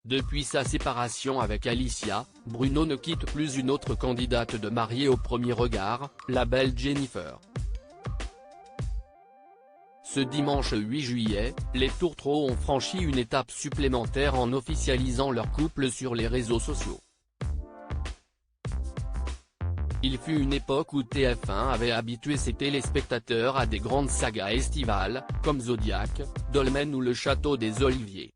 Depuis sa séparation avec Alicia, Bruno ne quitte plus une autre candidate de Mariés au premier regard, la belle Jennifer. Ce dimanche 8 juillet, les tourtereaux ont franchi une étape supplémentaire en officialisant leur couple sur les réseaux sociaux. Il fut une époque où TF1 avait habitué ses téléspectateurs à des grandes sagas estivales, comme Zodiac, Dolmen ou Le Château des Oliviers.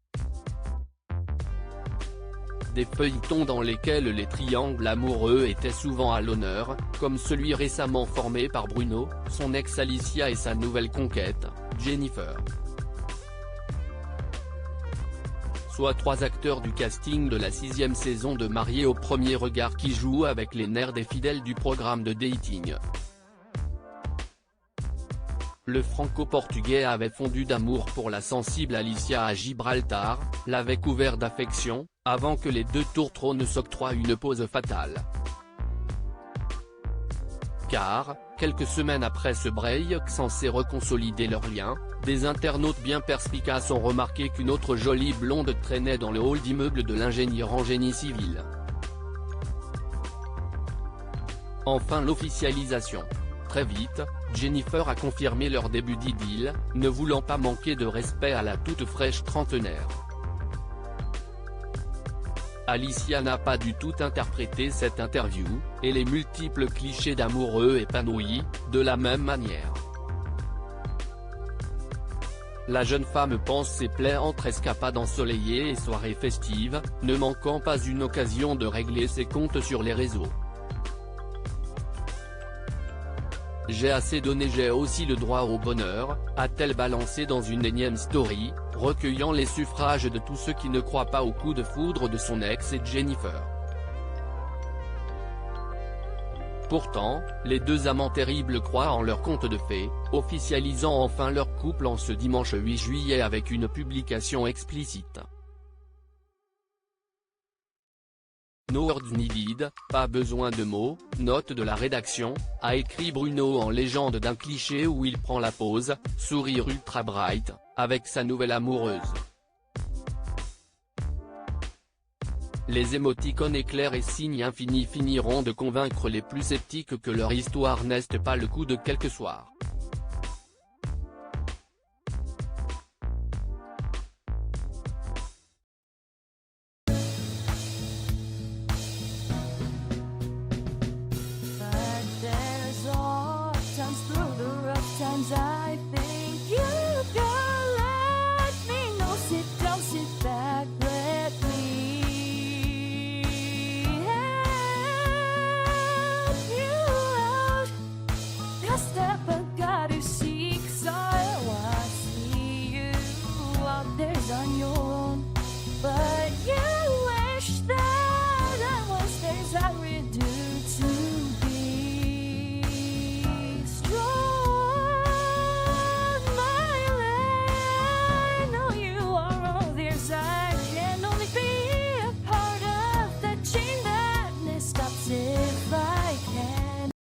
Des feuilletons dans lesquels les triangles amoureux étaient souvent à l'honneur, comme celui récemment formé par Bruno, son ex Alicia et sa nouvelle conquête, Jennifer. Soit 3 acteurs du casting de la 6e saison de Mariés au premier regard qui jouent avec les nerfs des fidèles du programme de dating. Le franco-portugais avait fondu d'amour pour la sensible Alicia à Gibraltar, l'avait couvert d'affection, avant que les deux tourtereaux ne s'octroient une pause fatale. Car, quelques semaines après ce break censé reconsolider leur lien, des internautes bien perspicaces ont remarqué qu'une autre jolie blonde traînait dans le hall d'immeuble de l'ingénieur en génie civil. Enfin l'officialisation. Très vite, Jennifer a confirmé leur début d'idylle, ne voulant pas manquer de respect à la toute fraîche trentenaire. Alicia n'a pas du tout interprété cette interview, et les multiples clichés d'amoureux épanouis, de la même manière. La jeune femme pense ses plaies entre escapades ensoleillées et soirées festives, ne manquant pas une occasion de régler ses comptes sur les réseaux. J'ai assez donné, j'ai aussi le droit au bonheur, a-t-elle balancé dans une énième story, recueillant les suffrages de tous ceux qui ne croient pas au coup de foudre de son ex et Jennifer. Pourtant, les deux amants terribles croient en leur conte de fées, officialisant enfin leur couple en ce dimanche 8 juillet avec une publication explicite. No words needed, pas besoin de mots, note de la rédaction, a écrit Bruno en légende d'un cliché où il prend la pose, sourire ultra bright, avec sa nouvelle amoureuse. Les émoticônes éclairs et signes infinis finiront de convaincre les plus sceptiques que leur histoire n'est pas le coup de quelques soirs. But there's all times through the rough times I think